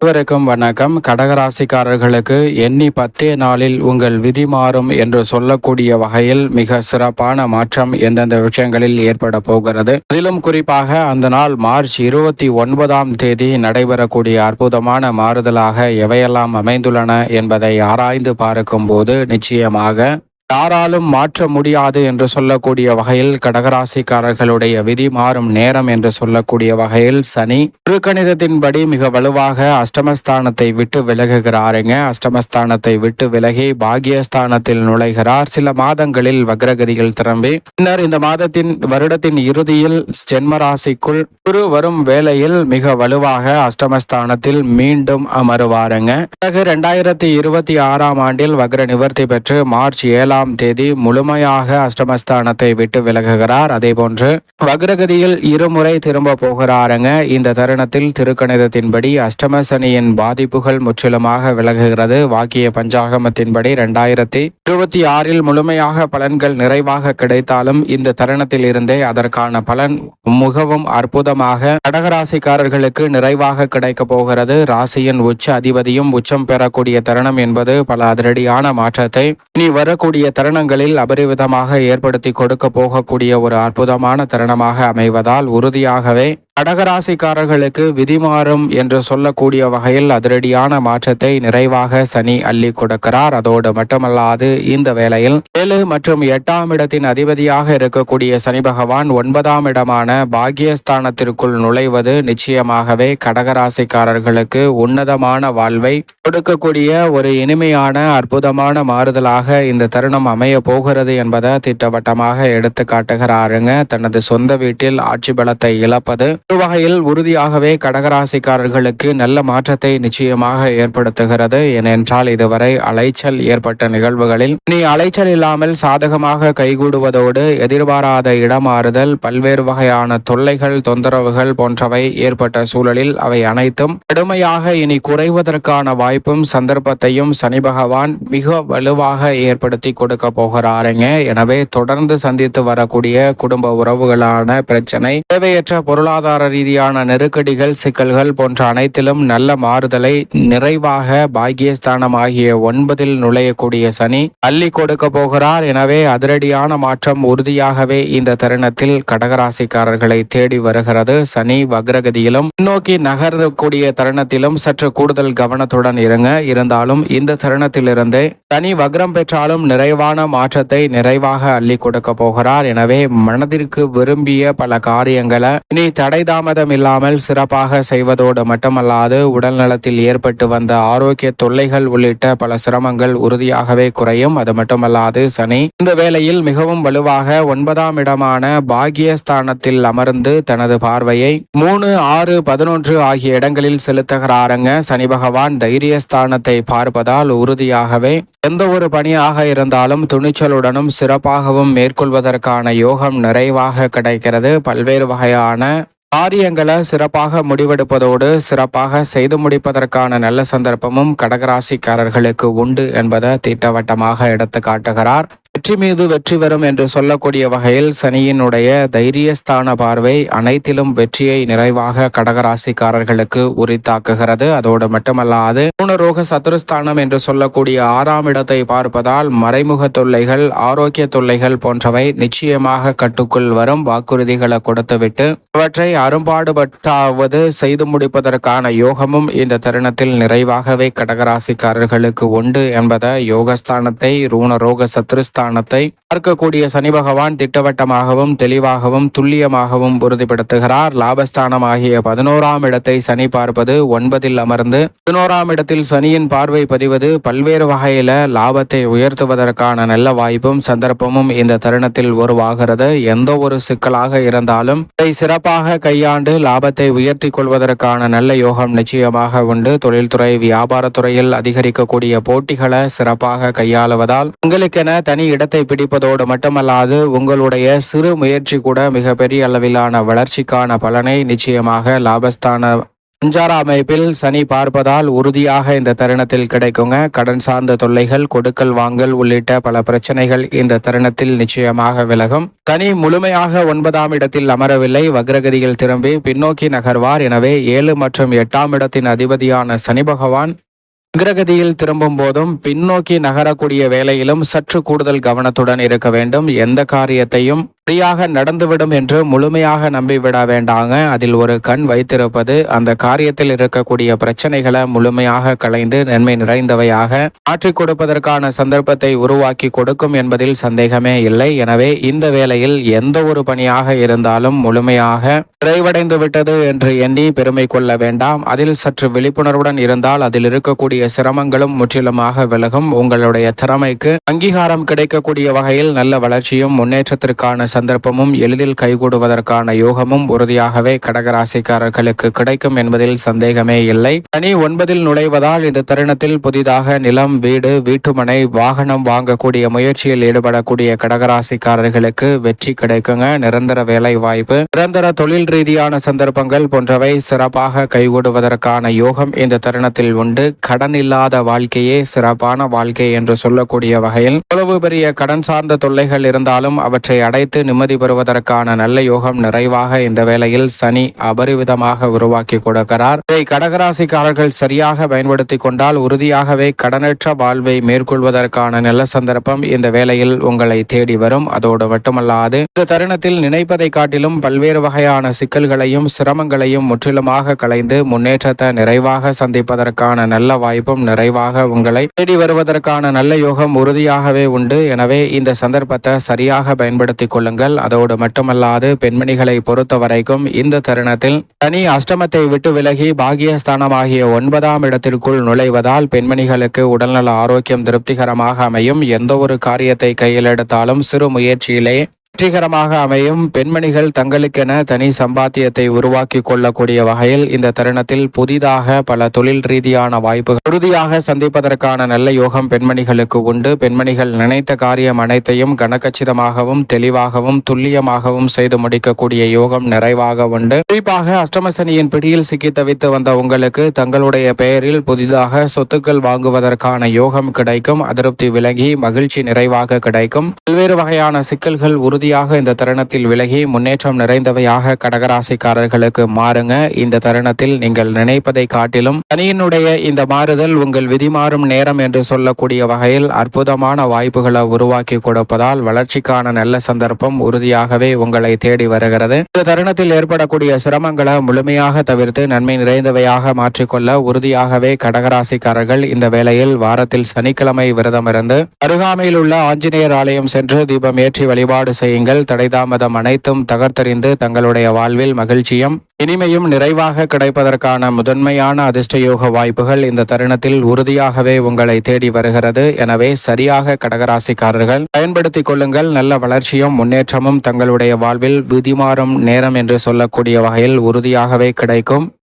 அனைவருக்கும் வணக்கம். கடகராசிக்காரர்களுக்கு எண்ணி 10 நாளில் உங்கள் விதி மாறும் என்று சொல்லக்கூடிய வகையில் மிக சிறப்பான மாற்றம் எந்தெந்த விஷயங்களில் ஏற்பட போகிறது. அதிலும் குறிப்பாக அந்த நாள் மார்ச் 29ஆம் தேதி நடைபெறக்கூடிய அற்புதமான மாறுதலாக எவையெல்லாம் அமைந்துள்ளன என்பதை ஆராய்ந்து பார்க்கும் போது நிச்சயமாக யாராலும் மாற்ற முடியாது என்று சொல்லக்கூடிய வகையில் கடகராசிக்காரர்களுடைய விதி மாறும் நேரம் என்று சொல்லக்கூடிய வகையில் சனி திருக்கணிதத்தின்படி மிக வலுவாக அஷ்டமஸ்தானத்தை விட்டு விலகுகிறாருங்க. அஷ்டமஸ்தானத்தை விட்டு விலகி பாகியஸ்தானத்தில் நுழைகிறார். சில மாதங்களில் வக்ரகதியில் திரும்பி பின்னர் இந்த வருடத்தின் இறுதியில் ஜென்மராசிக்குள் குரு வரும் வேளையில் மிக வலுவாக அஷ்டமஸ்தானத்தில் மீண்டும் அமருவாருங்க. பிறகு 2026ஆம் ஆண்டில் வக்ர நிவர்த்தி பெற்று மார்ச் 7ஆம் தேதி முழுமையாக அஷ்டமஸ்தானத்தை விட்டு விலகுகிறார். அதே போன்று வக்ரகதியில் இருமுறை திரும்ப போகிறாருங்க. இந்த தருணத்தில் திருக்கணிதத்தின்படி அஷ்டம சனியின் பாதிப்புகள் முற்றிலுமாக விலகுகிறது. வாக்கிய பஞ்சாகமத்தின்படி 2026இல் முழுமையாக பலன்கள் நிறைவாக கிடைத்தாலும் இந்த தருணத்தில் இருந்தே அதற்கான பலன் மிகவும் அற்புதமாக கடகராசிக்காரர்களுக்கு நிறைவாக கிடைக்க போகிறது. ராசியின் உச்ச அதிபதியும் உச்சம் பெறக்கூடிய தருணம் என்பது பல அதிரடியான மாற்றத்தை இனி வரக்கூடிய தருணங்களில் அபரிவிதமாக ஏற்படுத்தி கொடுக்க போகக்கூடிய ஒரு அற்புதமான தருணமாக அமைவதால் உறுதியாகவே கடகராசிக்காரர்களுக்கு விதிமாறும் என்று சொல்லக்கூடிய வகையில் அதிரடியான மாற்றத்தை நிறைவாக சனி அள்ளி கொடுக்கிறார். அதோடு மட்டுமல்லாது இந்த வேளையில் 7 மற்றும் 8ஆம் இடத்தின் அதிபதியாக இருக்கக்கூடிய சனி பகவான் 9ஆம் இடமான பாகியஸ்தானத்திற்குள் நுழைவது நிச்சயமாகவே கடகராசிக்காரர்களுக்கு உன்னதமான வாழ்வை கொடுக்கக்கூடிய ஒரு இனிமையான அற்புதமான மாறுதலாக இந்த தருணம் அமைய போகிறது என்பதை திட்டவட்டமாக எடுத்து காட்டுகிறாருங்க. தனது சொந்த வீட்டில் ஆட்சி பலத்தை இழப்பது ஒரு வகையில் உறுதியாகவே கடகராசிக்காரர்களுக்கு நல்ல மாற்றத்தை நிச்சயமாக ஏற்படுத்துகிறது. ஏனென்றால் இதுவரை அலைச்சல் ஏற்பட்ட நிகழ்வுகளில் இனி அலைச்சல் இல்லாமல் சாதகமாக கைகூடுவதோடு எதிர்பாராத இடமாறுதல், பல்வேறு வகையான தொல்லைகள், தொந்தரவுகள் போன்றவை ஏற்பட்ட சூழலில் அவை அனைத்தும் கடுமையாக இனி குறைவதற்கான வாய்ப்பும் சந்தர்ப்பத்தையும் சனி பகவான் மிக வலுவாக ஏற்படுத்தி கொடுக்க போகிறாருங்க. எனவே தொடர்ந்து சந்தித்து வரக்கூடிய குடும்ப உறவுகளான பிரச்சனை, தேவையற்ற பொருளாதார ரீதியான நெருக்கடிகள், சிக்கல்கள் போன்ற அனைத்திலும் நல்ல மாறுதலை நிறைவாக பாக்கியஸ்தானம் ஆகிய 9இல் நுழையக்கூடிய சனி அள்ளி கொடுக்க போகிறார். எனவே அதிரடியான மாற்றம் உறுதியாகவே இந்த தருணத்தில் கடகராசிக்காரர்களை தேடி வருகிறது. சனி வக்ரகதியிலும் முன்னோக்கி நகரக்கூடிய தருணத்திலும் சற்று கூடுதல் கவனத்துடன் இருந்தாலும் இந்த தருணத்திலிருந்தே சனி வக்ரம் பெற்றாலும் நிறைவான மாற்றத்தை நிறைவாக அள்ளி கொடுக்க போகிறார். எனவே மனதிற்கு விரும்பிய பல காரியங்களை இனி தடை தாமதம் இல்லாமல் சிறப்பாக செய்வதோடு மட்டுமல்லாது உடல் நலத்தில் ஏற்பட்டு வந்த ஆரோக்கிய தொல்லைகள் உள்ளிட்ட பல சிரமங்கள் உறுதியாகவே குறையும். அது மட்டுமல்லாது சனி இந்த வேளையில் மிகவும் வலுவாக 9ஆம் இடமான பாகியஸ்தானத்தில் அமர்ந்து தனது பார்வையை 3, 6, 11 ஆகிய இடங்களில் செலுத்துகிறாருங்க. சனி பகவான் தைரியஸ்தானத்தை பார்ப்பதால் உறுதியாகவே எந்த ஒரு பணியாக இருந்தாலும் துணிச்சலுடனும் சிறப்பாகவும் மேற்கொள்வதற்கான யோகம் நிறைவாக கிடைக்கிறது. பல்வேறு வகையான காரியங்களை சிறப்பாக முடிவெடுப்பதோடு சிறப்பாக செய்து முடிப்பதற்கான நல்ல சந்தர்ப்பமும் கடகராசிக்காரர்களுக்கு உண்டு என்பதை திட்டவட்டமாக எடுத்து காட்டுகிறார். வெற்றி மீது வெற்றி வரும் என்று சொல்லக்கூடிய வகையில் சனியினுடைய தைரியஸ்தான பார்வை அனைத்திலும் வெற்றியை நிறைவாக கடகராசிக்காரர்களுக்கு உரித்தாக்குகிறது. அதோடு மட்டுமல்லாது பூனரோக சத்துருஸ்தானம் என்று சொல்லக்கூடிய 6ஆம் இடத்தை பார்ப்பதால் மறைமுக தொல்லைகள், ஆரோக்கிய தொல்லைகள் போன்றவை நிச்சயமாக கட்டுக்குள் வரும். வாக்குறுதிகளை கொடுத்துவிட்டு அவற்றை அரும்பாடுபட்டாவது செய்து முடிப்பதற்கான யோகமும் இந்த தருணத்தில் நிறைவாகவே கடகராசிக்காரர்களுக்கு உண்டு என்பதை யோகஸ்தானத்தை ரூணரோக சத்துருஸ்தானத்தை பார்க்கக்கூடிய சனி பகவான் திட்டவட்டமாகவும் தெளிவாகவும் துல்லியமாகவும் உறுதிப்படுத்துகிறார். லாபஸ்தானம் ஆகிய 11ஆம் இடத்தை சனி பார்ப்பது 9இல் அமர்ந்து 11ஆம் இடத்தில் சனியின் பார்வை பதிவது பல்வேறு வகையில லாபத்தை உயர்த்துவதற்கான நல்ல வாய்ப்பும் சந்தர்ப்பமும் இந்த தருணத்தில் உருவாகிறது. எந்த ஒரு சிக்கலாக இருந்தாலும் இதை சிறப்பாக கையாண்டு லாபத்தை உயர்த்தி கொள்வதற்கான நல்ல யோகம் நிச்சயமாக உண்டு. தொழில்துறை, வியாபாரத்துறையில் அதிகரிக்கக்கூடிய போட்டிகளை சிறப்பாக கையாளுவதால் உங்களுக்கென தனி இடத்தை பிடிப்பதோடு மட்டுமல்லாது உங்களுடைய சிறு முயற்சி கூட மிகப்பெரிய அளவிலான வளர்ச்சிக்கான பலனை நிச்சயமாக லாபஸ்தான சஞ்சார அமைப்பில் சனி பார்ப்பதால் உறுதியாக இந்த தருணத்தில் கிடைக்குங்க. கடன் சார்ந்த தொல்லைகள், கொடுக்கல் வாங்கல் உள்ளிட்ட பல பிரச்சனைகள் இந்த தருணத்தில் நிச்சயமாக விலகும். சனி முழுமையாக 9ஆம் இடத்தில் அமரவில்லை, வக்ரகதியில் திரும்பி பின்னோக்கி நகர்வார். எனவே 7 மற்றும் 8ஆம் இடத்தின் அதிபதியான சனி பகவான் வக்ரகதியில் திரும்பும் போதும் பின்னோக்கி நகரக்கூடிய வேளையிலும் சற்று கூடுதல் கவனத்துடன் இருக்க வேண்டும். எந்த காரியத்தையும் சரியாக நடந்துவிடும் என்று முழுமையாக நம்பிவிட வேண்டாங்க. அதில் ஒரு கண் வைத்திருப்பது அந்த காரியத்தில் இருக்கக்கூடிய பிரச்சனைகளை முழுமையாக களைந்து நன்மை நிறைந்தவையாக மாற்றிக் கொடுப்பதற்கான சந்தர்ப்பத்தை உருவாக்கி கொடுக்கும் என்பதில் சந்தேகமே இல்லை. எனவே இந்த வேளையில் எந்த ஒரு பணியாக இருந்தாலும் முழுமையாக நிறைவடைந்து விட்டது என்று எண்ணி பெருமை கொள்ள வேண்டாம். அதில் சற்று விழிப்புணர்வுடன் இருந்தால் அதில் இருக்கக்கூடிய சிரமங்களும் முற்றிலுமாக விலகும். உங்களுடைய திறமைக்கு அங்கீகாரம் கிடைக்கக்கூடிய வகையில் நல்ல வளர்ச்சியும் முன்னேற்றத்திற்கான சந்தர்ப்பமும் எளிதில் கைகூடுவதற்கான யோகமும் உறுதியாகவே கடகராசிக்காரர்களுக்கு கிடைக்கும் என்பதில் சந்தேகமே இல்லை. சனி 9இல் நுழைவதால் இந்த தருணத்தில் புதிதாக நிலம், வீடு, வீட்டுமனை, வாகனம் வாங்கக்கூடிய முயற்சியில் ஈடுபடக்கூடிய கடகராசிக்காரர்களுக்கு வெற்றி கிடைக்குங்க. நிரந்தர வேலை வாய்ப்பு, நிரந்தர தொழில் ரீதியான சந்தர்ப்பங்கள் போன்றவை சிறப்பாக கைகூடுவதற்கான யோகம் இந்த தருணத்தில் உண்டு. கடன் இல்லாத வாழ்க்கையே சிறப்பான வாழ்க்கை என்று சொல்லக்கூடிய வகையில் எவ்வளவு பெரிய கடன் சார்ந்த தொல்லைகள் இருந்தாலும் அவற்றை அடைத்து நிம்மதி பெறுவதற்கான நல்ல யோகம் நிறைவாக இந்த வேளையில் சனி அபரிவிதமாக உருவாக்கி கொடுக்கிறார். இதை கடகராசிக்காரர்கள் சரியாக பயன்படுத்தி கொண்டால் உறுதியாகவே கடனற்ற வாழ்வை மேற்கொள்வதற்கான நல்ல சந்தர்ப்பம் இந்த வேளையில் உங்களை தேடி வரும். அதோடு மட்டுமல்லாது இந்த தருணத்தில் நினைப்பதை காட்டிலும் பல்வேறு வகையான சிக்கல்களையும் சிரமங்களையும் முற்றிலுமாக களைந்து முன்னேற்றத்தை நிறைவாக சந்திப்பதற்கான நல்ல வாய்ப்பும் நிறைவாக உங்களை தேடி வருவதற்கான நல்ல யோகம் உறுதியாகவே உண்டு. எனவே இந்த சந்தர்ப்பத்தை சரியாக பயன்படுத்திக் கொள்ளுங்கள். அதோடு மட்டுமல்லாது பெண்மணிகளை பொறுத்த வரைக்கும் இந்த தருணத்தில் சனி அஷ்டமத்தை விட்டு விலகி பாகியஸ்தானமாகிய 9ஆம் இடத்திற்குள் நுழைவதால் பெண்மணிகளுக்கு உடல்நல ஆரோக்கியம் திருப்திகரமாக அமையும். எந்த ஒரு காரியத்தை கையில் எடுத்தாலும் சிறு முயற்சியிலே வெற்றிகரமாக அமையும். பெண்மணிகள் தங்களுக்கென தனி சம்பாத்தியத்தை உருவாக்கி கொள்ளக்கூடிய வகையில் இந்த தருணத்தில் புதிதாக பல தொழில் ரீதியான வாய்ப்புகள் உறுதியாக சந்திப்பதற்கான நல்ல யோகம் பெண்மணிகளுக்கு உண்டு. பெண்மணிகள் நினைத்த காரியம் அனைத்தையும் கனகச்சிதமாகவும் தெளிவாகவும் துல்லியமாகவும் செய்து முடிக்கக்கூடிய யோகம் நிறைவாக உண்டு. குறிப்பாக அஷ்டமசனியின் பிடியில் சிக்கி தவித்து வந்த உங்களுக்கு தங்களுடைய பெயரில் புதிதாக சொத்துக்கள் வாங்குவதற்கான யோகம் கிடைக்கும். அதிருப்தி விலகி மகிழ்ச்சி நிறைவாக கிடைக்கும். பல்வேறு வகையான சிக்கல்கள் உறுதியாக இந்த தருணத்தில் விலகி முன்னேற்றம் நிறைந்தவையாக கடகராசிக்காரர்களுக்கு மாறுங்க. இந்த தருணத்தில் நீங்கள் நினைப்பதை காட்டிலும் சனியினுடைய இந்த மாறுதல் உங்கள் விதி மாறும் நேரம் என்று சொல்லக்கூடிய வகையில் அற்புதமான வாய்ப்புகளை உருவாக்கி கொடுப்பதால் வளர்ச்சிக்கான நல்ல சந்தர்ப்பம் உறுதியாகவே உங்களை தேடி வருகிறது. இந்த தருணத்தில் ஏற்படக்கூடிய சிரமங்களை முழுமையாக தவிர்த்து நன்மை நிறைந்தவையாக மாற்றிக்கொள்ள உறுதியாகவே கடகராசிக்காரர்கள் இந்த வேளையில் வாரத்தில் சனிக்கிழமை விரதமிருந்து அருகாமையில் உள்ள ஆஞ்சநேயர் ஆலயம் சென்று தீபம் ஏற்றி வழிபாடு செய்யுங்கள். தடைதாமதம் அனைத்தும் தகர்த்தெறிந்து தங்களுடைய வாழ்வில் மகிழ்ச்சியும் இனிமையும் நிறைவாக கிடைப்பதற்கான முதன்மையான அதிர்ஷ்டயோக வாய்ப்புகள் இந்த தருணத்தில் உறுதியாகவே உங்களை தேடி வருகிறது. எனவே சரியாக கடகராசிக்காரர்கள் பயன்படுத்திக் கொள்ளுங்கள். நல்ல வளர்ச்சியும் முன்னேற்றமும் தங்களுடைய வாழ்வில் விதிமாறும் நேரம் என்று சொல்லக்கூடிய வகையில் உறுதியாகவே கிடைக்கும்.